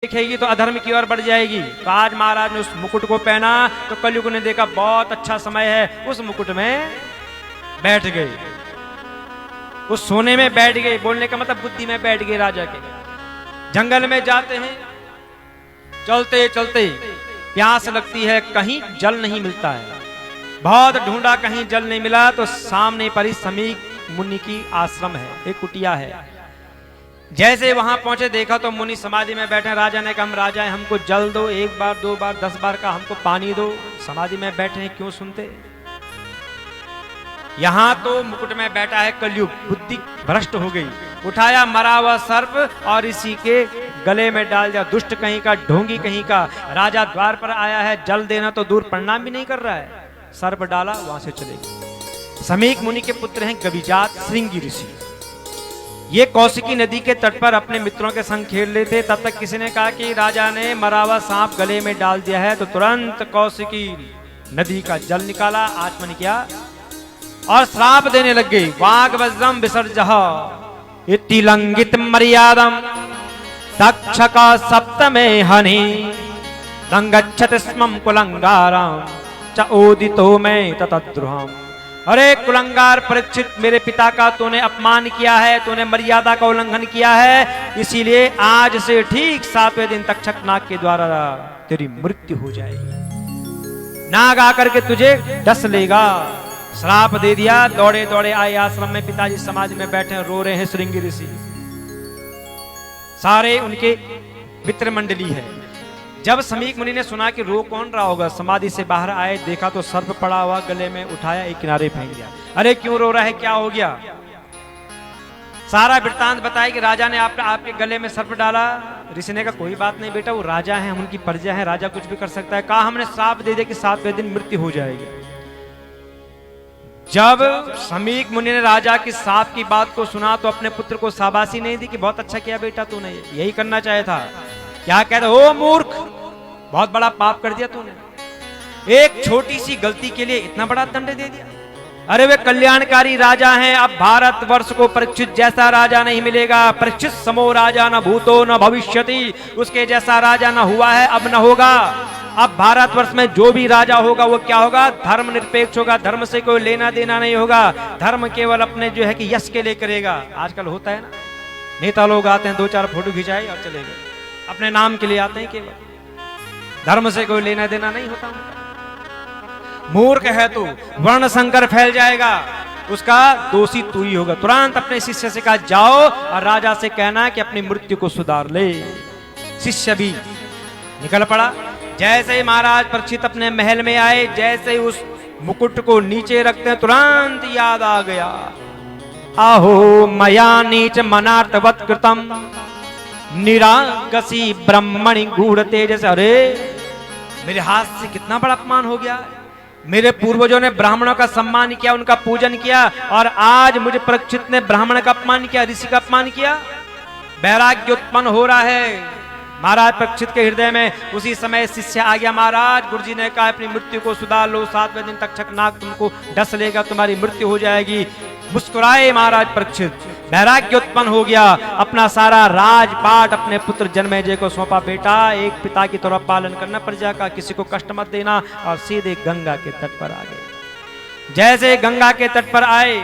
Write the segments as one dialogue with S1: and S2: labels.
S1: देखेगी तो अधर्म की ओर बढ़ जाएगी। तो आज महाराज ने उस मुकुट को पहना तो कलयुग ने देखा बहुत अच्छा समय है, उस मुकुट में बैठ गए, उस सोने में बैठ गए। बोलने का मतलब बुद्धि में बैठ गए राजा के। जंगल में जाते हैं, चलते चलते प्यास लगती है, कहीं जल नहीं मिलता है, बहुत ढूंढा कहीं जल नहीं मिला। तो सामने पर ही समीक मुनि की आश्रम है, एक कुटिया है। जैसे वहां पहुंचे देखा तो मुनि समाधि में बैठे। राजा ने कहा हम राजा हैं, हमको जल दो, एक बार दो बार 10 बार का हमको पानी दो। समाधि में बैठे हैं, क्यों सुनते। यहां तो मुकुट में बैठा है कलयुग, बुद्धि भ्रष्ट हो गई। उठाया मरा हुआ सर्प और इसी के गले में डाल दिया। दुष्ट कहीं का, ढोंगी कहीं का। राजा द्वार पर आया है, जल देना तो दूर, प्रणाम भी नहीं कर रहा है। सर्प डाला, वहां से चले गए। समीक मुनि के पुत्र हैं कविजात श्रृंगी ऋषि। ये कौशिकी नदी के तट पर अपने मित्रों के संग खेल रहे थे। तब तक किसी ने कहा कि राजा ने मरा हुआ सांप गले में डाल दिया है। तो तुरंत कौशिकी नदी का जल निकाला, आचमन किया और श्राप देने लग गई। वाग वज्रम विसर्जह इति लंघित मर्यादम तक्षक सप्तमे हनि रंगच्छत स्मं कुलंगारम च ओदितो में ततद्रुहम। अरे कुलंगार परीक्षित, मेरे पिता का तूने अपमान किया है, तूने मर्यादा का उल्लंघन किया है, इसीलिए आज से ठीक 7वें दिन तक्षक नाग के द्वारा तेरी मृत्यु हो जाएगी। नाग आकर के तुझे डस लेगा। श्राप दे दिया। दौड़े दौड़े आए आश्रम में। पिताजी समाज में बैठे रो रहे हैं श्रृंगी ऋषि। सारे उनके मित्र मंडली है। जब समीक मुनि ने सुना कि रो कौन रहा होगा, समाधि से बाहर आए, देखा तो सर्प पड़ा हुआ, गले में उठाया, एक किनारे फेंक दिया। अरे क्यों रो रहा है, क्या हो गया। सारा वृत्तांत बताया कि राजा ने आपके गले में सर्प डाला। ऋषि ने कहा कोई बात नहीं बेटा, वो राजा है, उनकी प्रजा है, राजा कुछ भी कर सकता है। कहा हमने श्राप दे दिया कि 7वें दिन मृत्यु हो जाएगी। जब समीक मुनि ने राजा की साप की बात को सुना तो अपने पुत्र को शाबाशी नहीं दी कि बहुत अच्छा किया बेटा तूने, यही करना चाहे था। क्या कहते, ओ मूर्ख, बहुत बड़ा पाप कर दिया तूने, एक छोटी सी गलती के लिए इतना बड़ा दंड दे दिया। अरे वे कल्याणकारी राजा हैं। अब भारत वर्ष को परीक्षित जैसा राजा नहीं मिलेगा। परीक्षित समो राजा न भूतो न भविष्यति, उसके जैसा राजा न हुआ है, अब न होगा। अब भारतवर्ष में जो भी राजा होगा वो क्या होगा, धर्म निरपेक्ष होगा, धर्म से कोई लेना देना नहीं होगा। धर्म केवल अपने जो है कि यश के लिए करेगा। आजकल होता है ना, नेता लोग आते हैं, 2-4 फोटो खिंचाए और चले गए, अपने नाम के लिए आते हैं, केवल धर्म से कोई लेना देना नहीं होता। मूर्ख है तू, वर्ण संकर फैल जाएगा, उसका दोषी तू ही होगा। तुरंत अपने शिष्य से कहा जाओ और राजा से कहना कि अपनी मृत्यु को सुधार ले। शिष्य भी निकल पड़ा। जैसे ही महाराज परीक्षित अपने महल में आए, जैसे ही उस मुकुट को नीचे रखते हैं, तुरंत याद आ गया, आहो मया नीच मनार्तवत कृतम निरागसी ब्रह्मणि गूढ़ तेजस। अरे मेरे हाथ से कितना बड़ा अपमान हो गया। मेरे पूर्वजों ने ब्राह्मणों का सम्मान किया, उनका पूजन किया, और आज मुझे परीक्षित ने ब्राह्मण का अपमान किया, ऋषि का अपमान किया। वैराग्य उत्पन्न हो रहा है महाराज परीक्षित के हृदय में। उसी समय शिष्य आ गया। महाराज गुरुजी ने कहा अपनी मृत्यु को सुधार लो, 7वें दिन तक्षक नाग तुमको डस लेगा, तुम्हारी मृत्यु हो जाएगी। मुस्कुराए महाराज परीक्षित, वैराग्य उत्पन्न हो गया। अपना सारा राजपाट अपने पुत्र जन्मेजय को सौंपा। बेटा एक पिता की तरह पालन करना प्रजा का, किसी को कष्ट मत देना। और सीधे गंगा के तट पर आ गए। जैसे गंगा के तट पर आए,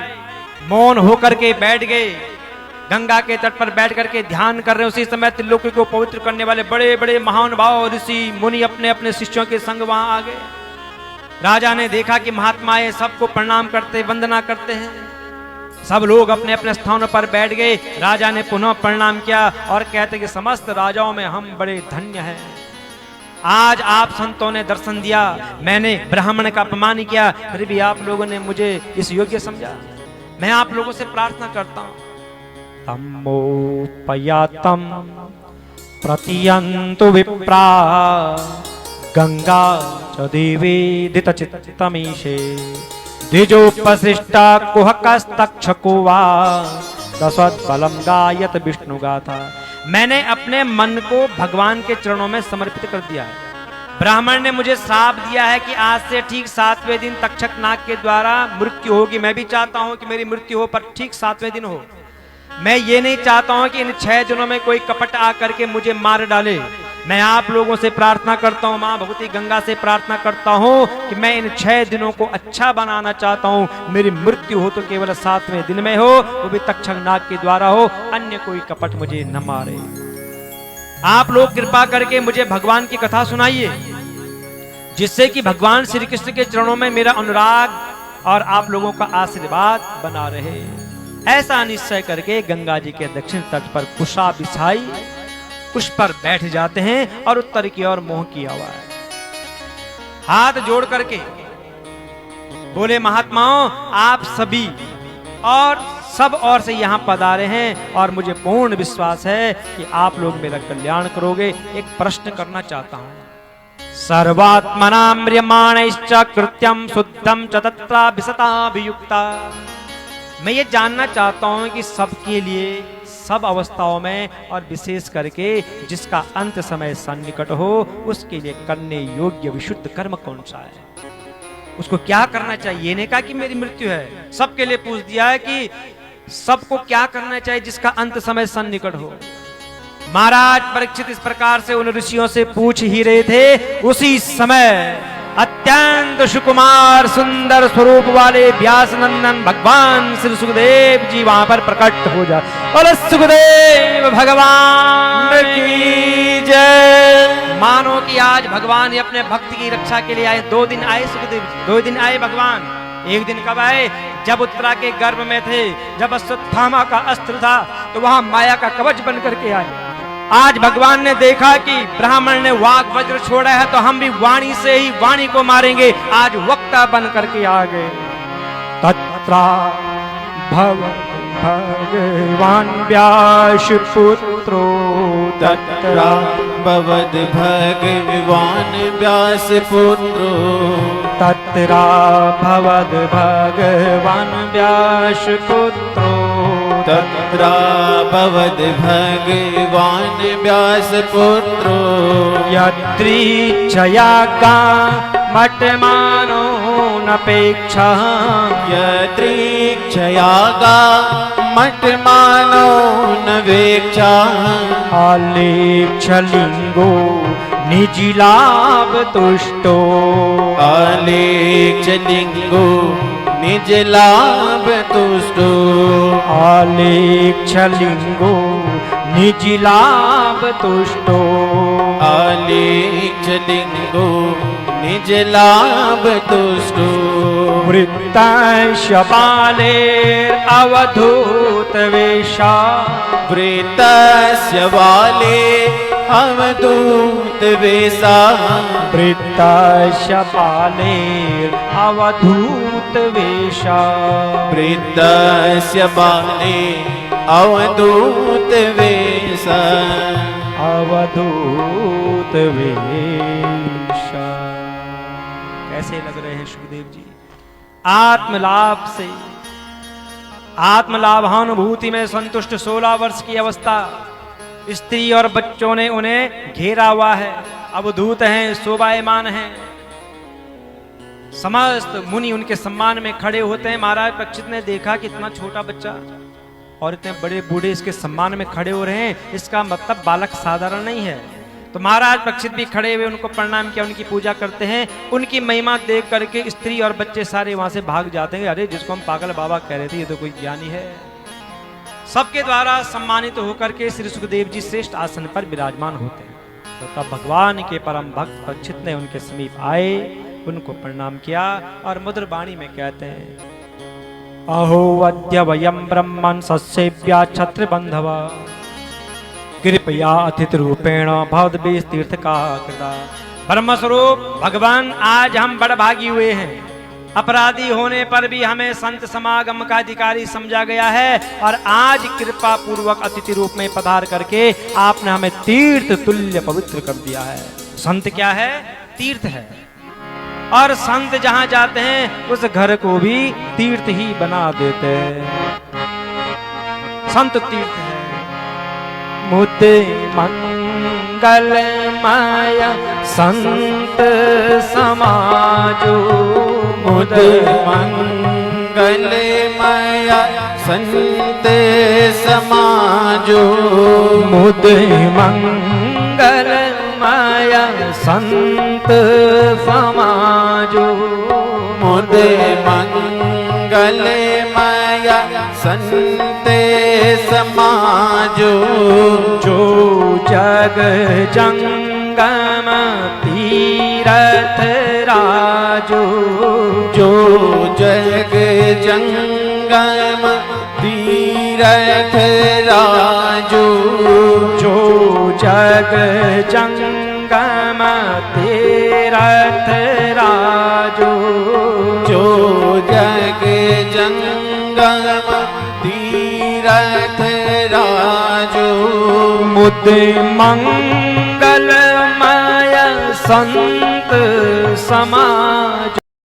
S1: मौन होकर के बैठ गए। गंगा के तट पर बैठ करके ध्यान कर रहे हैं। उसी समय त्रिलोकी को पवित्र करने वाले बड़े बड़े महानुभाव ऋषि मुनि अपने अपने शिष्यों के संग वहां आ गए। राजा ने देखा कि महात्माएं सबको प्रणाम करते, वंदना करते हैं। सब लोग अपने अपने स्थानों पर बैठ गए। राजा ने पुनः प्रणाम किया और कहते कि समस्त राजाओं में हम बड़े धन्य हैं। आज आप संतों ने दर्शन दिया, मैंने ब्राह्मण का अपमान किया, फिर भी आप लोगों ने मुझे इस योग्य समझा। मैं आप लोगों से प्रार्थना करता हूं, तमोपयातम प्रतियंतु विप्रा गंगा च देवेदित चित्तमीशे द्विजोपशिष्टा कुहकस्तक्षको वा दशवद्बलं गायत विष्णु गाथा। मैंने अपने मन को भगवान के चरणों में समर्पित कर दिया है। ब्राह्मण ने मुझे श्राप दिया है कि आज से ठीक 7वें दिन तक्षक नाग के द्वारा मृत्यु होगी। मैं भी चाहता हूं कि मेरी मृत्यु हो, पर ठीक 7वें दिन हो। मैं ये नहीं चाहता हूं कि इन 6 दिनों में कोई कपट आकर के मुझे मार डाले। मैं आप लोगों से प्रार्थना करता हूँ, माँ भगवती गंगा से प्रार्थना करता हूँ कि मैं इन 6 दिनों को अच्छा बनाना चाहता हूँ। मेरी मृत्यु हो तो केवल 7वें दिन में हो, वो भी तक्षक नाग के द्वारा हो, अन्य कोई कपट मुझे न मारे। आप लोग कृपा करके मुझे भगवान की कथा सुनाइए, जिससे कि भगवान श्री कृष्ण के चरणों में मेरा अनुराग और आप लोगों का आशीर्वाद बना रहे। ऐसा निश्चय करके गंगा जी के दक्षिण तट पर कुशा बिछाई, उस पर बैठ जाते हैं और उत्तर की ओर मुंह किया हुआ है, हाथ जोड़ करके बोले, महात्माओं आप सभी और सब और से यहां पधारे हैं और मुझे पूर्ण विश्वास है कि आप लोग मेरा कल्याण करोगे। एक प्रश्न करना चाहता हूं। सर्वात्मना म्रियमाणैश्च कृत्यं शुद्धं च तत्राभिसताभियुक्ता। मैं ये जानना चाहता हूं कि सबके लिए, सब अवस्थाओं में और विशेष करके जिसका अंत समय सन्निकट हो, उसके लिए करने योग्य विशुद्ध कर्म कौन सा है, उसको क्या करना चाहिए। ये नहीं कहा कि मेरी मृत्यु है, सबके लिए पूछ दिया है कि सबको क्या करना चाहिए जिसका अंत समय सन्निकट हो। महाराज परीक्षित इस प्रकार से उन ऋषियों से पूछ ही रहे थे, उसी समय अत्यंत सुकुमार सुंदर स्वरूप वाले व्यास नंदन भगवान श्री सुखदेव जी वहां पर प्रकट हो जाए। और सुखदेव भगवान की जय। मानो कि आज भगवान ही अपने भक्त की रक्षा के लिए आए। 2 दिन आए सुखदेव जी, 2 दिन आए भगवान। एक दिन कब आए? जब उत्तरा के गर्भ में थे, जब अश्वत्थामा का अस्त्र था तो वहां माया का कवच बन करके आए। आज भगवान ने देखा कि ब्राह्मण ने वाग वज्र छोड़ा है तो हम भी वाणी से ही वाणी को मारेंगे। आज वक्ता बन करके आ गए। तत्रा भगवान व्यास पुत्रो,
S2: तत्रा भवद भगवान व्यास पुत्रो,
S1: तत्रा भवद भगवान व्यास पुत्रो,
S2: तत्रा भवद भगवान व्यास पुत्रो,
S1: यत्रीच्छया का मटमानो नपेक्षा,
S2: यत्रीच्छया गा मटमानो नवेक्षा,
S1: आलेक्षलिंगो निजिलाभ तुष्टो,
S2: आलेक्षलिंगो निज लाभ तुष्टो,
S1: आलेक्षलिंगो निजिलाभ तुष्टो,
S2: आलेक्षलिंगो निज लाभ तुष्टो,
S1: वृत्तस्य बालेर अवधूत वेशा,
S2: वृत्तस्य बाले अवधूत वेशा,
S1: वृत्तस्य बालेर अवधूत वेशा,
S2: वृत्तस्य बाले अवधूत वेशा,
S1: अवधूत वेशा। कैसे लग रहे हैं सुखदेव जी? आत्मलाभ से, आत्मलाभानुभूति में संतुष्ट 16 वर्ष की अवस्था, स्त्री और बच्चों ने उन्हें घेरा हुआ है, अवधूत हैं, शोभायमान हैं। समस्त मुनि उनके सम्मान में खड़े होते हैं। महाराज परीक्षित ने देखा कि इतना छोटा बच्चा और इतने बड़े बूढ़े इसके सम्मान में खड़े हो रहे हैं, इसका मतलब बालक साधारण नहीं है। तो महाराज परीक्षित भी खड़े हुए उनको प्रणाम किया, उनकी पूजा करते हैं। उनकी महिमा देख करके स्त्री और बच्चे सारे वहां से भाग जाते हैं। अरे जिसको हम पागल बाबा कह रहे थे, ये तो कोई ज्ञानी है। सबके द्वारा सम्मानित होकर के श्री सुखदेव जी श्रेष्ठ आसन पर विराजमान होते हैं। तो तब भगवान के परम भक्त परीक्षित ने उनके समीप आए, उनको प्रणाम किया और मधुर वाणी में कहते हैं, अहो अद्य वयम ब्रह्मन् सस्येभ्यः छत्र बंधवा, कृपया अतिथि रूपेण भवद्भिः तीर्थ का कृता। ब्रह्मस्वरूप भगवान, आज हम बड़भागी हुए हैं। अपराधी होने पर भी हमें संत समागम का अधिकारी समझा गया है और आज कृपा पूर्वक अतिथि रूप में पधार करके आपने हमें तीर्थ तुल्य पवित्र कर दिया है। संत क्या है? तीर्थ है। और संत जहां जाते हैं उस घर को भी तीर्थ ही बना देते हैं। संत तीर्थ है। मुद्दे मंगलमय संत समाजो,
S2: मुद मंगलमय संत समाजो,
S1: मुद मंगल माया संत समाजो
S2: मुदे मंगल माया संते समाजो
S1: जो जग जंगम तीरथ राजो
S2: जो जग जंगम तीरथ राजो
S1: जो जग जंगम तीरथ राजो
S2: जो जग जंगम तीरथ राजो
S1: मुदे मंगल माया संत समाज